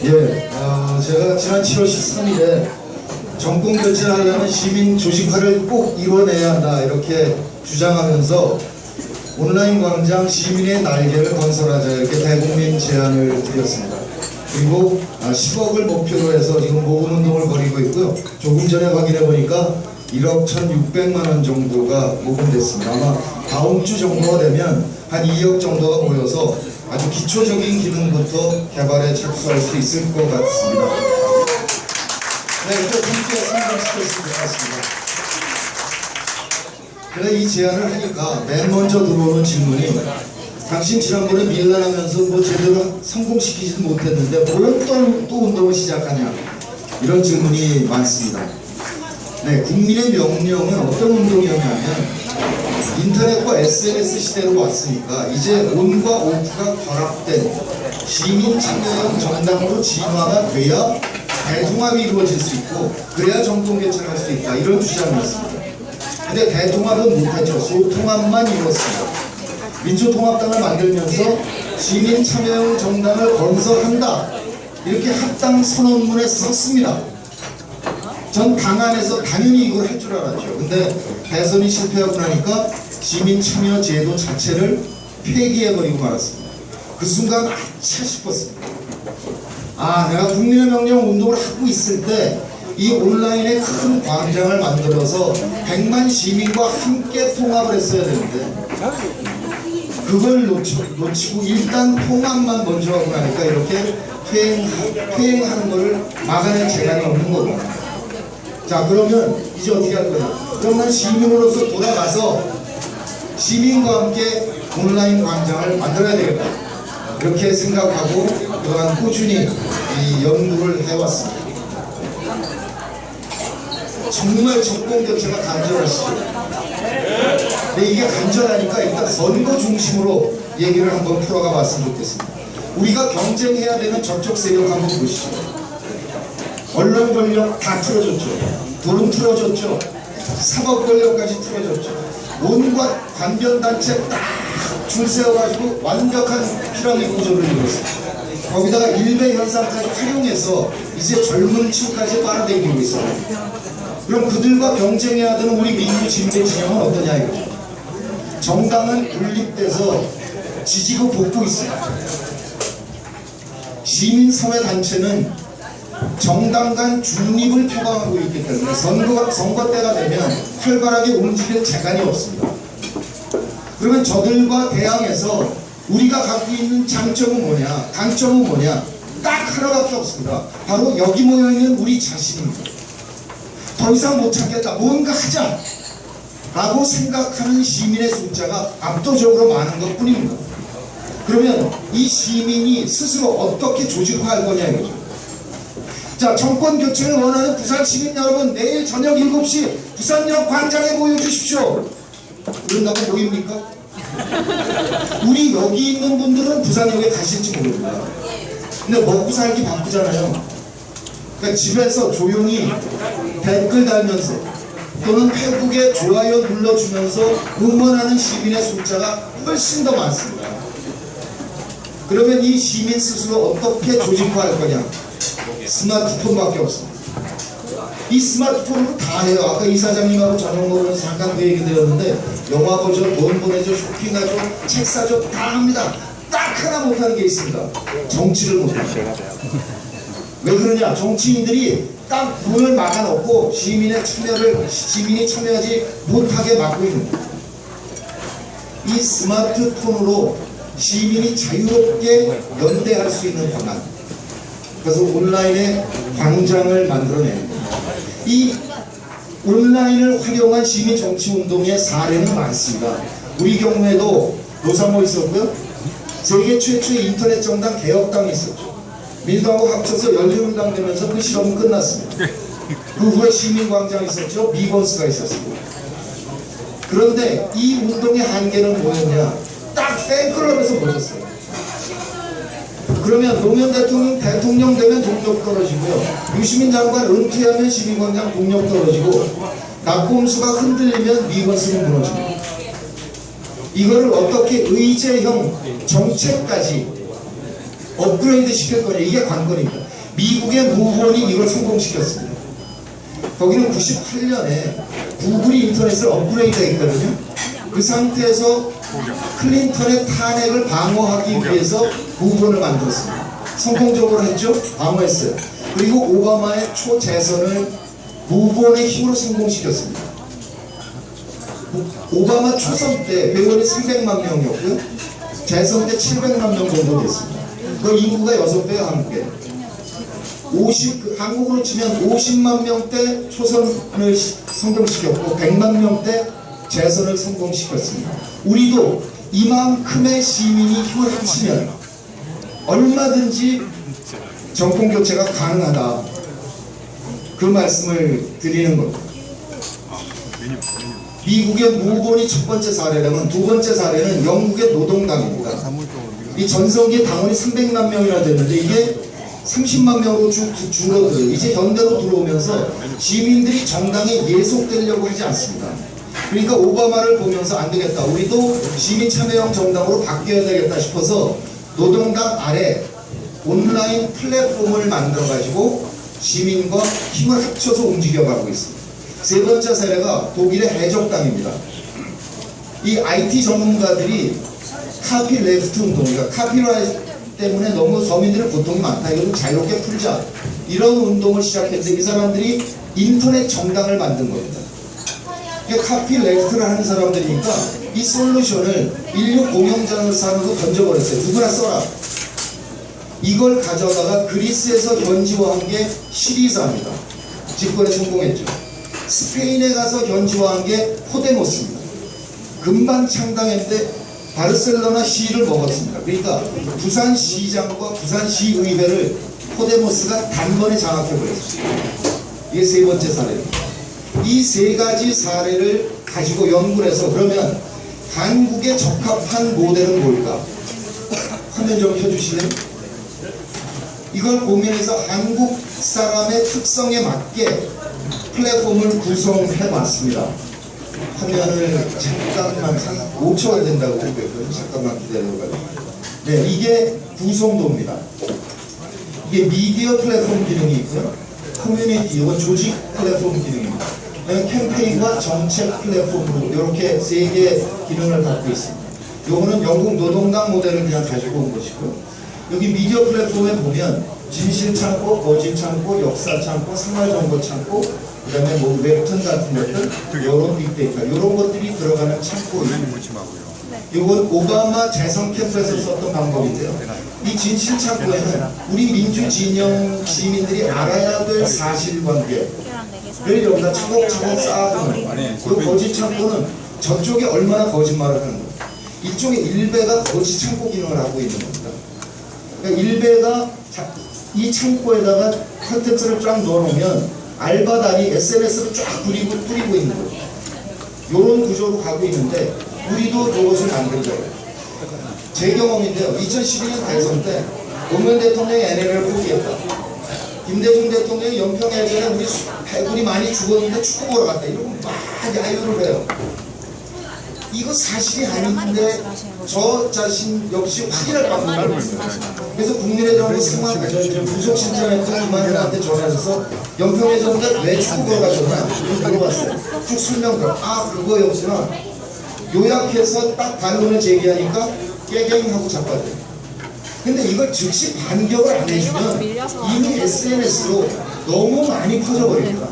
제가 지난 7월 13일에 정권 교체를 하려면 시민 조직화를 꼭 이뤄내야 한다 이렇게 주장하면서 온라인 광장 시민의 날개를 건설하자 이렇게 대국민 제안을 드렸습니다. 그리고 10억을 목표로 해서 지금 모금운동을 벌이고 있고요. 조금 전에 확인해 보니까 1억 1,600만 원 정도가 모금됐습니다. 아마 다음 주 정도가 되면 한 2억 정도가 모여서 아주 기초적인 기능부터 개발에 착수할 수 있을 것 같습니다. 네, 이제 함께 성공시켰으면 좋겠습니다. 그래 이 제안을 하니까 맨 먼저 들어오는 질문이 당신 지난번에 밀란하면서 뭐 제대로 성공시키지도 못했는데 뭘 또 운동을 시작하냐 이런 질문이 많습니다. 네, 국민의 명령은 어떤 운동이었냐면 인터넷과 SNS 시대로 왔으니까 이제 온과 오프가 결합된 시민 참여형 정당으로 진화가 돼야 대통합이 이루어질 수 있고 그래야 정권 개최를 할 수 있다 이런 주장이었습니다. 근데 대통합은 못했죠. 소통합만 이뤘습니다. 민주통합당을 만들면서 시민 참여형 정당을 건설한다 이렇게 합당 선언문에 썼습니다. 전 당 안에서 당연히 이걸 할 줄 알았죠. 근데 대선이 실패하고 나니까 시민 참여 제도 자체를 폐기해버리고 말았습니다. 그 순간 아차 싶었습니다. 내가 국민의 명령 운동을 하고 있을 때 이 온라인에 큰 광장을 만들어서 100만 시민과 함께 통합을 했어야 되는데 그걸 놓치고 일단 통합만 먼저 하고 나니까 이렇게 퇴행하는 것을 막아낼 재간이 없는 거고. 자, 그러면 이제 어떻게 할 거냐? 그럼 난 시민으로서 돌아가서 시민과 함께 온라인 광장을 만들어야 되겠다 이렇게 생각하고 그동안 꾸준히 이 연구를 해왔습니다. 정말 정권 교체가 간절하시죠. 근데 이게 간절하니까 일단 선거 중심으로 얘기를 한번 풀어가 봤으면 좋겠습니다. 우리가 경쟁해야 되는 저쪽 세력 한번 보시죠. 언론 권력 다 틀어졌죠. 돈은 틀어졌죠. 사법 권력까지 틀어졌죠. 온갖 관변단체 딱 줄 세워가지고 완벽한 피라미드 구조를 이루었습니다. 거기다가 일배 현상까지 활용해서 이제 젊은 층까지 빨아들이고 있어요. 그럼 그들과 경쟁해야 되는 우리 민주 진보 진영은 어떠냐 이거죠. 정당은 분립돼서 지지고 볶고 있습니다. 시민사회단체는 정당 간 중립을 표방하고 있기 때문에 선거 때가 되면 활발하게 움직일 재간이 없습니다. 그러면 저들과 대항해서 우리가 갖고 있는 장점은 뭐냐, 강점은 뭐냐, 딱 하나밖에 없습니다. 바로 여기 모여있는 우리 자신입니다. 더 이상 못 참겠다, 뭔가 하자 라고 생각하는 시민의 숫자가 압도적으로 많은 것 뿐입니다. 그러면 이 시민이 스스로 어떻게 조직화할 거냐 이거죠. 자, 정권 교체를 원하는 부산 시민 여러분, 내일 저녁 7시 부산역 광장에 모여주십시오. 그런다고 모입니까? 우리 여기 있는 분들은 부산역에 가실지 모릅니다. 근데 먹고 살기 바쁘잖아요. 그러니까 집에서 조용히 댓글 달면서 또는 페이북에 좋아요 눌러주면서 응원하는 시민의 숫자가 훨씬 더 많습니다. 그러면 이 시민 스스로 어떻게 조직화할 거냐? 스마트폰밖에 없습니다. 이 스마트폰으로 다 해요. 아까 이사장님하고 저녁 잠깐 그 얘기 드렸는데 영화 보죠, 돈 보내죠, 쇼핑하죠, 책 사죠, 다 합니다. 딱 하나 못하는 게 있습니다. 정치를 못합니다. 왜 그러냐? 정치인들이 딱 문을 막아놓고 시민이 참여하지 못하게 막고 있는 거예요. 이 스마트폰으로 시민이 자유롭게 연대할 수 있는 방안, 그래서 온라인에 광장을 만들어내는 거예요. 이 온라인을 활용한 시민 정치 운동의 사례는 많습니다. 우리 경우에도 노사모 있었고요. 세계 최초의 인터넷 정당 개혁당이 있었죠. 민주당하고 합쳐서 열린운당 되면서 그 실험은 끝났습니다. 그 후에 시민광장이 있었죠. 미건스가 있었습니다. 그런데 이 운동의 한계는 뭐였냐? 딱 팬클럽에서 보셨어요. 그러면 노무현 대통령 되면 동력 떨어지고요. 유시민 장관 은퇴하면 시민광장 동력 떨어지고 낙곰수가 흔들리면 미건스는 무너집니다. 이거를 어떻게 의제형 정책까지 업그레이드 시킬 거냐, 이게 관건입니다. 미국의 무브원이 이걸 성공시켰습니다. 거기는 98년에 구글이 인터넷을 업그레이드 했거든요. 그 상태에서 클린턴의 탄핵을 방어하기 위해서 무브원을 만들었습니다. 성공적으로 했죠? 방어했어요. 그리고 오바마의 초재선을 무브원의 힘으로 성공시켰습니다. 오바마 초선 때 회원이 300만 명이었고요. 재선 때 700만 명 정도 됐습니다. 그 인구가 6배예요, 한국에. 한국으로 치면 50만 명대 초선을 성공시켰고 100만 명대 재선을 성공시켰습니다. 우리도 이만큼의 시민이 힘을 합치면 얼마든지 정권 교체가 가능하다. 그 말씀을 드리는 겁니다. 미국의 무브원이 첫 번째 사례라면 두 번째 사례는 영국의 노동당입니다. 이 전성기에 당원이 300만 명이나 됐는데 이게 30만 명으로 줄어들어요. 이제 현대로 들어오면서 시민들이 정당에 예속되려고 하지 않습니다. 그러니까 오바마를 보면서 안 되겠다. 우리도 시민 참여형 정당으로 바뀌어야 되겠다 싶어서 노동당 아래 온라인 플랫폼을 만들어가지고 시민과 힘을 합쳐서 움직여가고 있습니다. 세 번째 사례가 독일의 해적당입니다. 이 IT 전문가들이 카피 레프트 운동, 그러니까 카피라이트 때문에 너무 서민들의 고통이 많다. 이걸 자유롭게 풀자. 이런 운동을 시작했는데 이 사람들이 인터넷 정당을 만든 겁니다. 카피 레프트를 하는 사람들이니까 이 솔루션을 인류 공영장을 산으로 던져버렸어요. 누구나 써라. 이걸 가져다가 그리스에서 현지화한 게 시리자입니다. 집권에 성공했죠. 스페인에 가서 현지화한 게 포데모스입니다. 금방 창당했는데 바르셀로나 시를 먹었습니다. 그러니까 부산시장과 부산시의회를 포데모스가 단번에 장악해버렸습니다. 이게 세 번째 사례입니다. 이 세 가지 사례를 가지고 연구를 해서 그러면 한국에 적합한 모델은 뭘까? 화면 좀 켜주실래요? 이걸 고민해서 한국 사람의 특성에 맞게 플랫폼을 구성해봤습니다. 화면을 잠깐만 5초가 된다고 그랬거든요. 잠깐만 기다려봐요. 네, 이게 구성도입니다. 이게 미디어 플랫폼 기능이 있고요. 커뮤니티, 이건 조직 플랫폼 기능입니다. 캠페인과 정책 플랫폼으로 이렇게 세 개의 기능을 갖고 있습니다. 이거는 영국 노동당 모델을 그냥 가지고 온 것이고요. 여기 미디어 플랫폼에 보면 진실 창고, 거짓 창고, 역사 창고, 생활 정보 창고, 그 다음에 뭐 웹툰 같은 것들, 이런 빅데이터, 이런 것들이 들어가는 창고입니다. 이건 오바마 재선 캠프에서 썼던 방법인데요. 이 진실 창고에는 우리 민주 진영 시민들이 알아야 될 사실관계를 여기다 차곡차곡 쌓아두는 거예요. 이 거짓 창고는 저쪽에 얼마나 거짓말을 하는 거예요. 이쪽에 일베가 거짓 창고 기능을 하고 있는 겁니다. 그러니까 일베가 이 창고에다가 컨텐츠를 쫙 넣어놓으면 알바단이 SNS를 쫙 뿌리고 있는 거예요. 이런 구조로 가고 있는데 우리도 그것을 만들 거예요. 제 경험인데요. 2012년 대선 때 노무현 대통령이 NLL을 포기했다. 김대중 대통령이 연평 해전에 우리 해군이 많이 죽었는데 축구 보러 갔다. 이러고 막 야유를 해요. 이거 사실이 아닌데 저 자신 역시 확인할 방법을 없어요. 그래서 국민의정부 부속실장했던 이만희한테 전화해서 연평해전에 왜 축구 보러 가셨나 물어봤어요. 쭉 설명을 그거였구나. 요약해서 딱 반론을 제기하니까 깨갱하고 자빠져요. 근데 이걸 즉시 반격을 안 해주면 이미 SNS로 너무 많이 퍼져버립니다.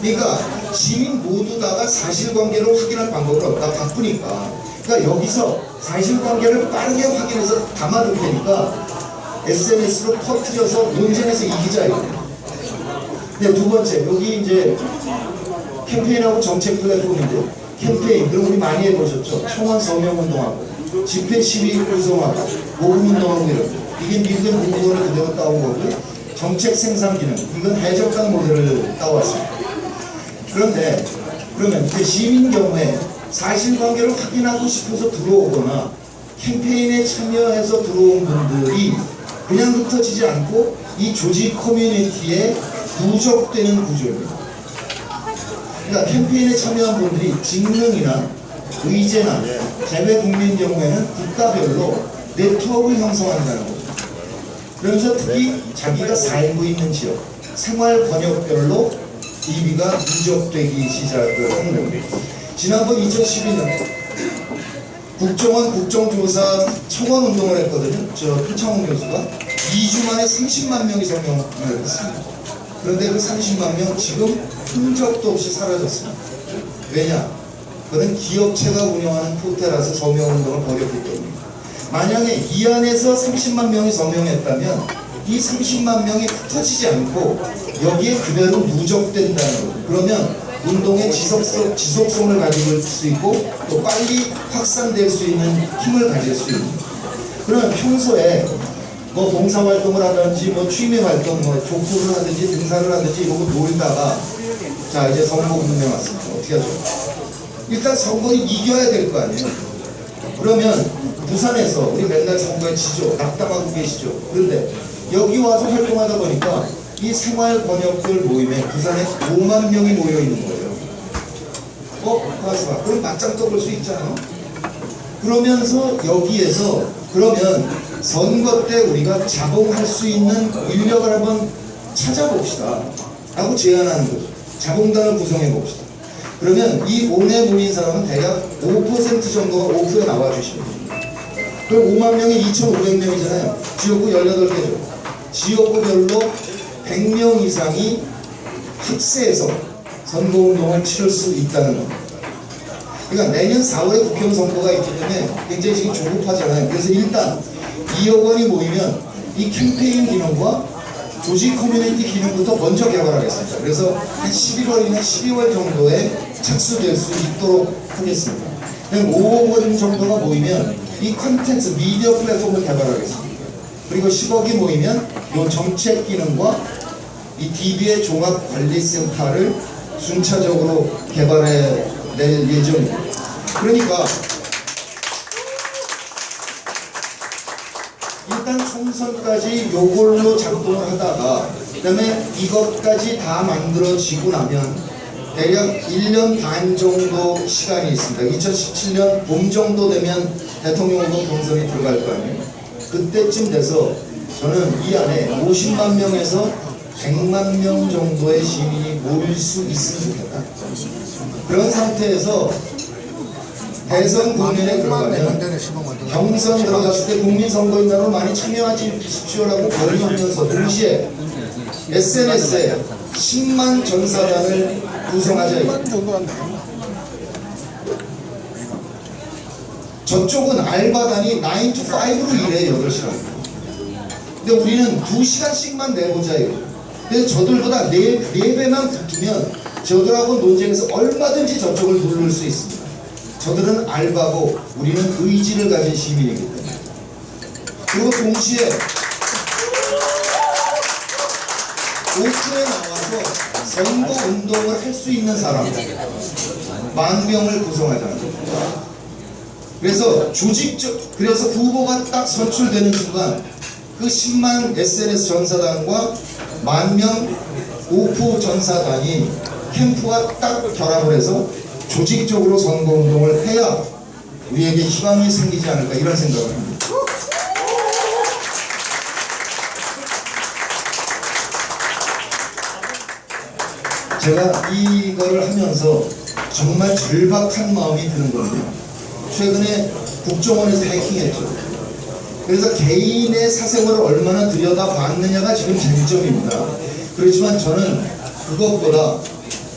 그러니까 시민 모두 다가 사실관계를 확인할 방법은 없다. 바쁘니까. 그러니까 여기서 사실관계를 빠르게 확인해서 담아둘 테니까 SNS로 퍼뜨려서 논쟁에서 이기자 이거예요. 근데 두 번째, 여기 이제 캠페인하고 정책 플랫폼인데 캠페인, 그럼 우리 많이 해보셨죠? 청원 서명운동하고 집회 시위 구성하고 모금운동하고 이런 이게 미국의 무브원을 그대로 따온 거고요. 정책 생산 기능, 이건 해적당 모델을 따왔습니다. 그런데 그러면 그 시민 경우에 사실관계를 확인하고 싶어서 들어오거나 캠페인에 참여해서 들어온 분들이 그냥 흩어지지 않고 이 조직 커뮤니티에 누적되는 구조입니다. 그러니까 캠페인에 참여한 분들이 직능이나 의제나 재외 국민 경우에는 국가별로 네트워크를 형성한다는 겁니다. 그러면서 특히 자기가 살고 있는 지역, 생활 권역별로 DB가 누적되기 시작을 하는 겁니다. 지난번 2012년 국정원 국정조사 청원 운동을 했거든요. 저 표창원 교수가 2주 만에 30만 명이 서명을 했습니다. 그런데 그 30만 명 지금 흔적도 없이 사라졌습니다. 왜냐? 그는 기업체가 운영하는 포털에서 서명 운동을 벌였기 때문입니다. 만약에 이 안에서 30만 명이 서명했다면 이 30만 명이 흩어지지 않고 여기에 그대로 누적된다는 거죠. 그러면 운동의 지속성을 가질 수 있고 또 빨리 확산될 수 있는 힘을 가질 수 있는. 그러면 평소에 뭐 봉사활동을 하든지 뭐 취미활동, 뭐 족구를 하든지 등산을 하든지 이러고 놀다가 자 이제 선거운동에 왔습니다. 어떻게 하죠? 일단 선거를 이겨야 될 거 아니에요. 그러면 부산에서 우리 맨날 선거에 지죠. 낙담하고 계시죠. 그런데 여기 와서 활동하다 보니까 이 생활 번역들 모임에 부산에 5만 명이 모여 있는 거예요. 가서 그럼 맞짱 떠볼 수 있잖아요. 그러면서 여기에서 그러면 선거 때 우리가 자봉할 수 있는 인력을 한번 찾아봅시다 라고 제안하는 거죠. 자봉단을 구성해 봅시다. 그러면 이 온에 모인 사람은 대략 5% 정도가 오프에 나와주시면 됩니다. 그럼 5만 명이 2,500명이잖아요. 지역구 18개죠. 지역구별로 100명 이상이 합세해서 선거운동을 치를 수 있다는 겁니다. 그러니까 내년 4월에 국회의원 선거가 있기 때문에 굉장히 지금 조급하잖아요. 그래서 일단 2억 원이 모이면 이 캠페인 기능과 조직 커뮤니티 기능부터 먼저 개발하겠습니다. 그래서 한 11월이나 12월 정도에 착수될 수 있도록 하겠습니다. 5억 원 정도가 모이면 이 컨텐츠 미디어 플랫폼을 개발하겠습니다. 그리고 10억이 모이면 이 정책 기능과 이 DB의 종합관리센터를 순차적으로 개발해 낼 예정입니다. 그러니까 일단 총선까지 요걸로 작동을 하다가 그 다음에 이것까지 다 만들어지고 나면 대략 1년 반 정도 시간이 있습니다. 2017년 봄 정도 되면 대통령 후보 경선이 들어갈 거 아니에요. 그때쯤 돼서 저는 이 안에 50만 명에서 100만 명 정도의 시민이 모일 수 있으면 좋겠다. 그런 상태에서 대선 국면에 들어가면 경선 들어갔을 때 국민선거인단으로 많이 참여하십시오라고 권유하면서 동시에 SNS에 10만 전사단을 구성하자. 저쪽은 알바단이 9 to 5로 일해 8시간. 근데 우리는 2시간씩만 내보자 이거죠. 그래서 저들보다 4배만 붙으면 저들하고 논쟁에서 얼마든지 저쪽을 누를 수 있습니다. 저들은 알바고 우리는 의지를 가진 시민이기 때문에. 그리고 동시에 오프에 나와서 선거 운동을 할 수 있는 사람 10,000명을 구성하자는 겁니다. 그래서 그래서 후보가 딱 선출되는 순간 그 10만 SNS 전사단과 10,000명 오프 전사단이 캠프와 딱 결합을 해서 조직적으로 선거운동을 해야 우리에게 희망이 생기지 않을까 이런 생각을 합니다. 제가 이거를 하면서 정말 절박한 마음이 드는 거거든요. 최근에 국정원에서 해킹했죠. 그래서 개인의 사생활을 얼마나 들여다봤느냐가 지금 쟁점입니다. 그렇지만 저는 그것보다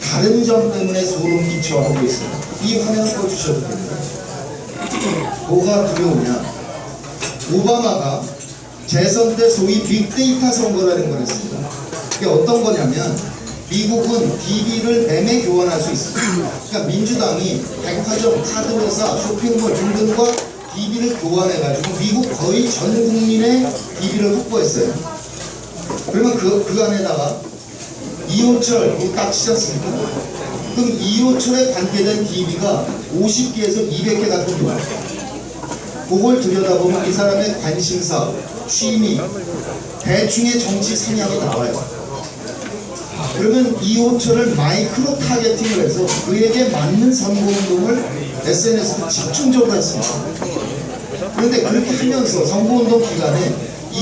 다른 점 때문에 소름 끼쳐하고 있습니다. 이 화면을 꺼주셔도 됩니다. 뭐가 두려우냐? 오바마가 재선 때 소위 빅데이터 선거라는 걸 했습니다. 그게 어떤 거냐면 미국은 DB를 매매 교환할 수 있습니다. 그러니까 민주당이 백화점, 카드회사, 쇼핑몰 등등과 DB를 교환해가지고 미국 거의 전 국민의 DB를 확보했어요. 그러면 그 안에다가 이호철, 이거 딱 치지 않습니까? 그럼 이호철에 관계된 DB가 50개에서 200개 같은 경우 그걸 들여다보면 이 사람의 관심사, 취미, 대충의 정치 성향이 나와요. 그러면 이호철을 마이크로 타겟팅을 해서 그에게 맞는 선거운동을 SNS로 집중적으로 했습니다. 그런데 그렇게 하면서 선거운동 기간에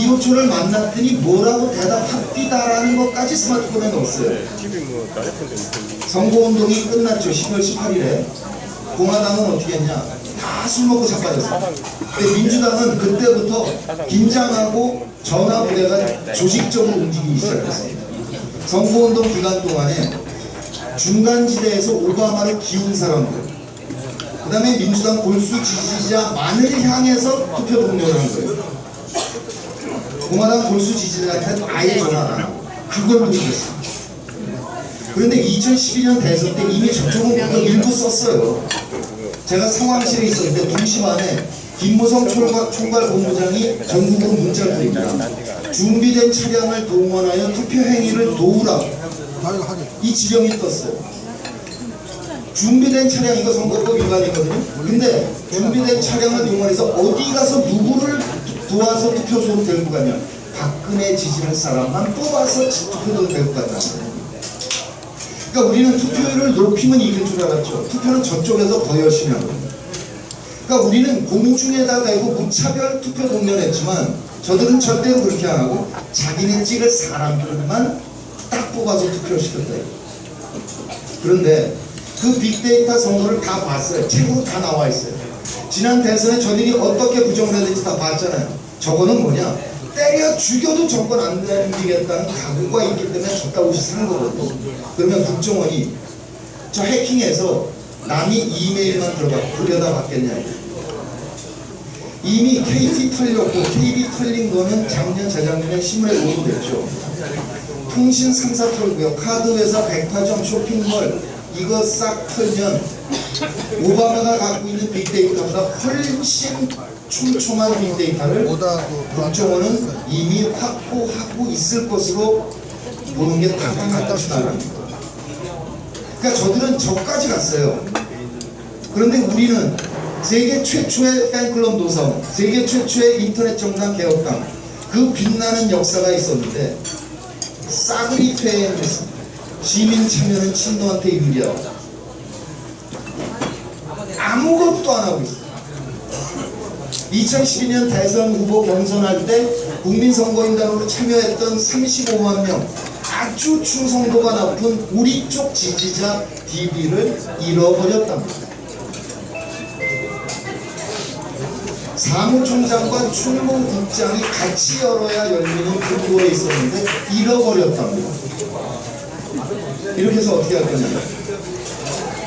이호초를 만났더니 뭐라고 대답합디다라는 것까지 스마트폰에 넣었어요. 선거운동이 끝났죠. 10월 18일에. 공화당은 어떻게 했냐? 다 술 먹고 자빠졌어요. 근데 민주당은 그때부터 긴장하고 전화부대가 조직적으로 움직이기 시작했어요. 선거운동 기간 동안에 중간지대에서 오바마를 기운 사람들, 그 다음에 민주당 골수 지지자만을 향해서 투표 동료를 한 거예요. 공화당 골수 지지자한테 아예 전화 안 하고 그걸 모르겠어요. 그런데 2012년 대선 때 이미 저쪽은 일부 썼어요. 제가 상황실에 있었는데 2시 반에 김무성 총괄본부장이 전국으로 문자를 드립니다. 준비된 차량을 동원하여 투표 행위를 도우라. 이 지령이 떴어요. 준비된 차량, 이거 선거법 위반이거든요. 근데 준비된 차량을 동원해서 어디 가서 누구를 도와서 투표소로 데리고 가냐? 박근혜 지지할 사람만 뽑아서 투표소로 데리고 가자. 그러니까 우리는 투표율을 높이면 이길 줄 알았죠. 투표는 저쪽에서 더 열심히 하거든요. 그러니까 우리는 공중에다 대고 무차별 투표 동료했지만 저들은 절대로 그렇게 안 하고 자기네 찍을 사람들만 딱 뽑아서 투표시켰다. 그런데 그 빅데이터 선거를 다 봤어요. 책으로 다 나와 있어요. 지난 대선에 저들이 어떻게 부정을 해야 될지 다 봤잖아요. 저거는 뭐냐? 때려 죽여도 정권 안 옮기겠다는 각오가 있기 때문에 졌다고 사는 거거든요. 그러면 국정원이 저 해킹해서 남이 이메일만 들여다봤겠냐. 이미 KT 털렸고 KB 털린 거는 작년 재작년에 신문에 보도됐죠. 통신 3사 털고요. 카드회사, 백화점, 쇼핑몰 이거 싹 털면 오바마가 갖고 있는 빅데이터보다 훨씬 촘촘한 빅데이터를 국정원은 이미 확보하고 있을 것으로 보는 게 당연하다는. 그러니까 저들은 저까지 갔어요. 그런데 우리는 세계 최초의 팬클럽 노사원, 세계 최초의 인터넷 정당 개혁당, 그 빛나는 역사가 있었는데 싸그리 퇴행했습니다. 시민 참여는 친노한테 유리하다. 아무것도 안 하고 있어요. 2012년 대선 후보 경선할 때 국민선거인단으로 참여했던 35만 명 아주 충성도가 높은 우리 쪽 지지자 DB를 잃어버렸답니다. 사무총장과 충무국장이 같이 열어야 열리는 금고에 있었는데 잃어버렸답니다. 이렇게 해서 어떻게 할 거냐.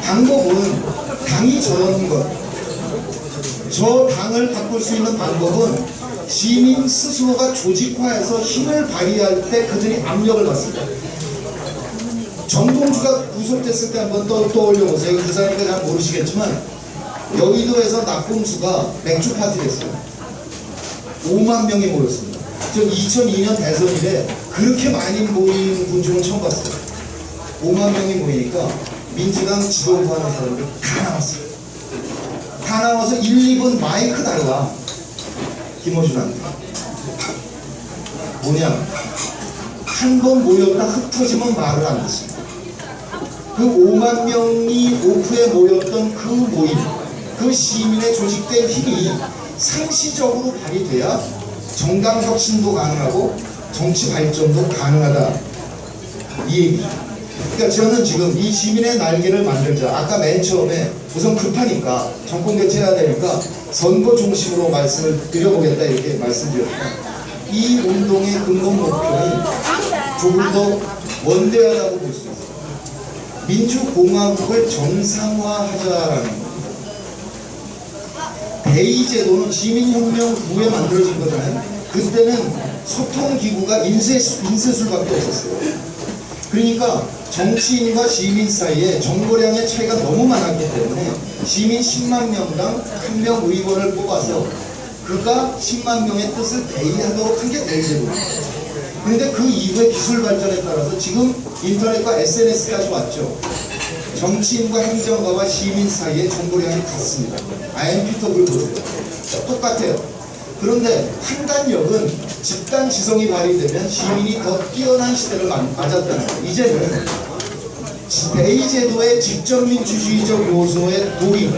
방법은 당이 저러는 것. 저 당을 바꿀 수 있는 방법은 시민 스스로가 조직화해서 힘을 발휘할 때 그들이 압력을 받습니다. 정동주가 구속됐을 때 한번 떠올려보세요. 그 사람이니까 잘 모르시겠지만 여의도에서 낙곰수가 맥주 파티를 했어요. 5만 명이 모였습니다. 저 2002년 대선일에 그렇게 많이 모인 군중은 처음 봤어요. 5만 명이 모이니까 민주당 지도부 하는 사람들 다 나왔어요. 다 나와서 1, 2분 마이크 달라. 김어준한테. 뭐냐? 한 번 모였다 흩어지면 말을 안 듣습니다. 그 5만 명이 오프에 모였던 그 모임, 그 시민의 조직된 힘이 상시적으로 발휘돼야 정당 혁신도 가능하고 정치 발전도 가능하다. 이 얘기죠. 그러니까 저는 지금 이 시민의 날개를 만들자. 아까 맨 처음에 우선 급하니까 정권 교체해야 되니까 선거 중심으로 말씀을 드려보겠다 이렇게 말씀드렸습니다. 이 운동의 근본 목표는 조금 더 원대하다고 볼 수 있어요. 민주공화국을 정상화하자라는 겁니다. 대의제도는 시민혁명 후에 만들어진 거잖아요. 그때는 소통기구가 인쇄술밖에 없었어요. 그러니까 정치인과 시민 사이에 정보량의 차이가 너무 많았기 때문에 시민 10만 명당 한 명 의원을 뽑아서 그가 10만 명의 뜻을 대의하도록 한 게 대의제도입니다. 그런데 그 이후에 기술 발전에 따라서 지금 인터넷과 SNS까지 왔죠. 정치인과 행정가와 시민 사이에 정보량이 같습니다. IMP톡을 보세요. 똑같아요. 그런데 판단력은 집단 지성이 발휘되면 시민이 더 뛰어난 시대를 맞았다는 거예요. 이제는 대의제도의 직접민주주의적 요소의 도입,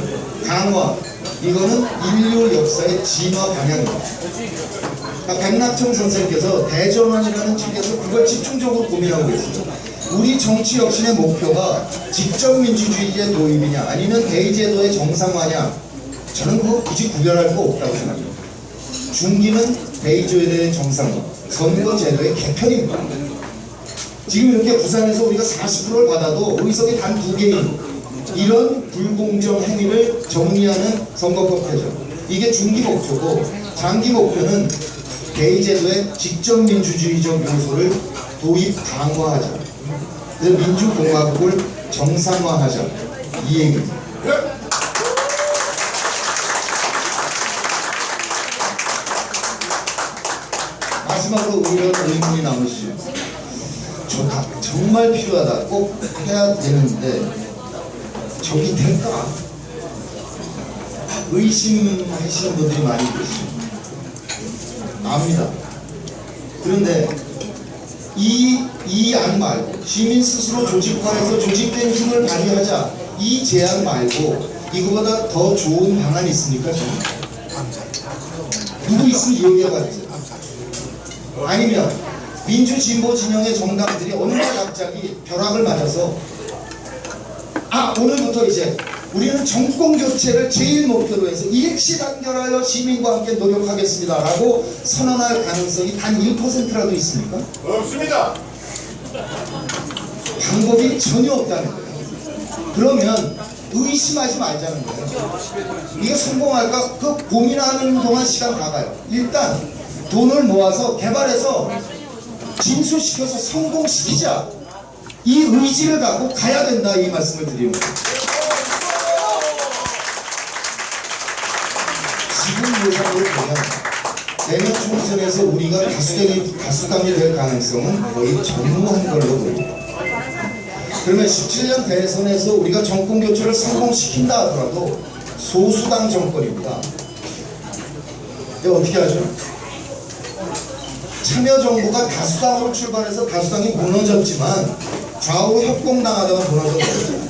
강화, 이거는 인류 역사의 진화 방향입니다. 백낙청 선생께서 대전환이라는 책에서 그걸 집중적으로 고민하고 계세요. 우리 정치 혁신의 목표가 직접 민주주의제 도입이냐 아니면 대의제도의 정상화냐, 저는 그거 굳이 구별할 거 없다고 생각합니다. 중기는 대의제도의 정상화, 선거제도의 개편입니다. 지금 이렇게 부산에서 우리가 40%를 받아도 의석이 단 2개인 이런 불공정 행위를 정리하는 선거법 개정, 이게 중기 목표고, 장기 목표는 대의제도의 직접 민주주의적 요소를 도입 강화하자, 그래서 민주공화국을 정상화하자, 이 얘기입니다. 마지막으로 이런 의문이 남으시죠. 정말 필요하다, 꼭 해야 되는데 저기 될까? 의심하시는 분들이 많이 계시죠. 압니다. 그런데 이 안 말고 시민 스스로 조직화해서 조직된 힘을 발휘하자, 이 제안 말고 이거보다 더 좋은 방안이 있습니까? 저는? 누구 있으면 얘기해봐주세요. 아니면 민주진보 진영의 정당들이 어느 날 갑자기 벼락을 맞아서 오늘부터 이제 우리는 정권 교체를 제일 목표로 해서 일치단결하여 시민과 함께 노력하겠습니다 라고 선언할 가능성이 단 1%라도 있습니까? 없습니다. 방법이 전혀 없다는 거예요. 그러면 의심하지 말자는 거예요. 이게 성공할까? 그 고민하는 동안 시간 다 가요. 일단 돈을 모아서 개발해서 진수시켜서 성공시키자, 이 의지를 갖고 가야 된다, 이 말씀을 드립니다. 지금 예상으로 보면 내년 총선에서 우리가 다수당이 될 가능성은 거의 전무한 걸로 보입니다. 그러면 17년 대선에서 우리가 정권 교체를 성공시킨다 하더라도 소수당 정권입니다. 이제 어떻게 하죠? 참여정부가 다수당으로 출발해서 다수당이 무너졌지만 좌우로 협공당하다가 무너졌거든요.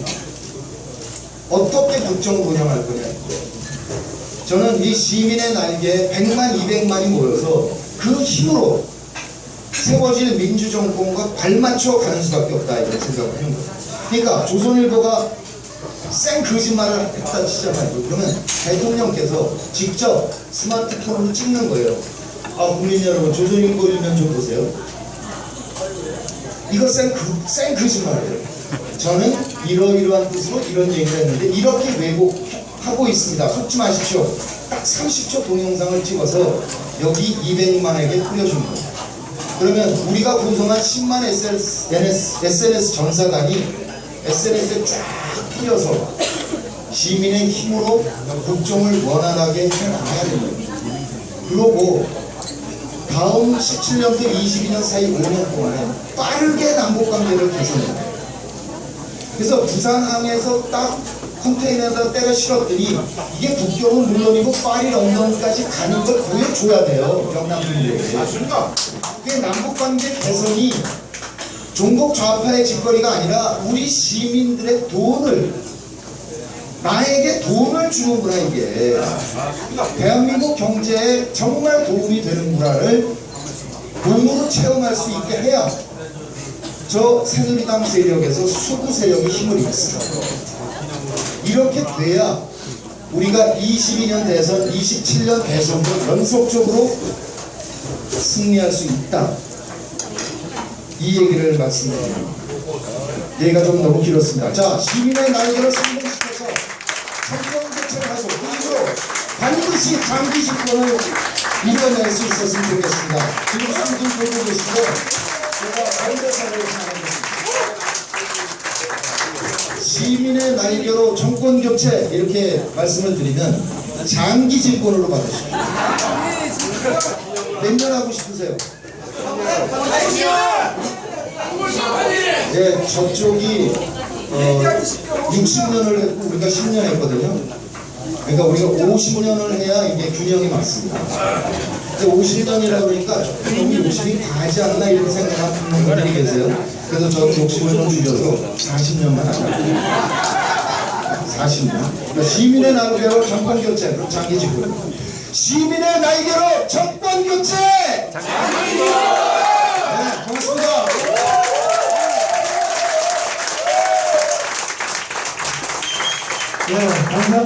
어떻게 국정을 운영할 거냐. 저는 이 시민의 날개에 100만, 200만이 모여서 그 힘으로 세워질 민주정권과 발맞춰 가는 수밖에 없다, 이런 생각을 하는 거예요. 그러니까 조선일보가 쌩 거짓말을 했다 치잖아요. 그러면 대통령께서 직접 스마트폰으로 찍는 거예요. 국민 여러분, 조선일보 일면 좀 보세요. 이거 쌩 거짓말이에요. 저는 이러이러한 뜻으로 이런 얘기를 했는데 이렇게 왜곡하고 있습니다. 속지 마십시오. 딱 30초 동영상을 찍어서 여기 200만에게 뿌려준 거예요. 그러면 우리가 구성한 10만 SNS 전사단이 SNS에 쫙 뿌려서 시민의 힘으로 국정을 원활하게 해나가야 됩니다. 그러고 다음 17년부터 22년 사이 5년 동안에 빠르게 남북관계를 개선해요. 그래서 부산항에서 딱 컨테이너에다 때려 실었더니 이게 북경은 물론이고 파리 런던까지 가는 걸 보여줘야 돼요, 경남분들에게. 맞습니다. 그게 남북관계 개선이 종북 좌파의 짓거리가 아니라 우리 시민들의 돈을, 나에게 돈을 주는구나, 이게. 대한민국 경제에 정말 도움이 되는구나를 몸으로 체험할 수 있게 해야 저 새누리당 세력에서 수구 세력이 힘을 잃습니다. 이렇게 돼야 우리가 22년 대선, 27년 대선도 연속적으로 승리할 수 있다. 이 얘기를 말씀드립니다. 얘기가 좀 너무 길었습니다. 자, 시민의 날개를 성공시켜서 정권 교체를 하고 그리고 반드시 장기 집권을 이뤄낼 수 있었으면 좋겠습니다. 지금 손들 보고 계시고 제가 반대사를 생각하겠습니다. 시민의 날개로 정권 교체 이렇게 말씀을 드리면 장기 집권으로 받으십시오. 몇 년 하고 싶으세요? 네, 저쪽이 60년을 했고 우리가 10년 했거든요. 그러니까 우리가 50년을 해야 이게 균형이 맞습니다. 근데 50년이라 그러니까 조금 욕심이 과하지 않나 이런 생각하는 분들이 계세요. 그래서 저는 욕심을 좀 줄여서 40년만 하자. 40년. 그러니까 시민의 날개로 정권 교체, 장기 집권. 시민의 날개로 정권 교체! 네, 고맙습니다. 네, 감사합니다.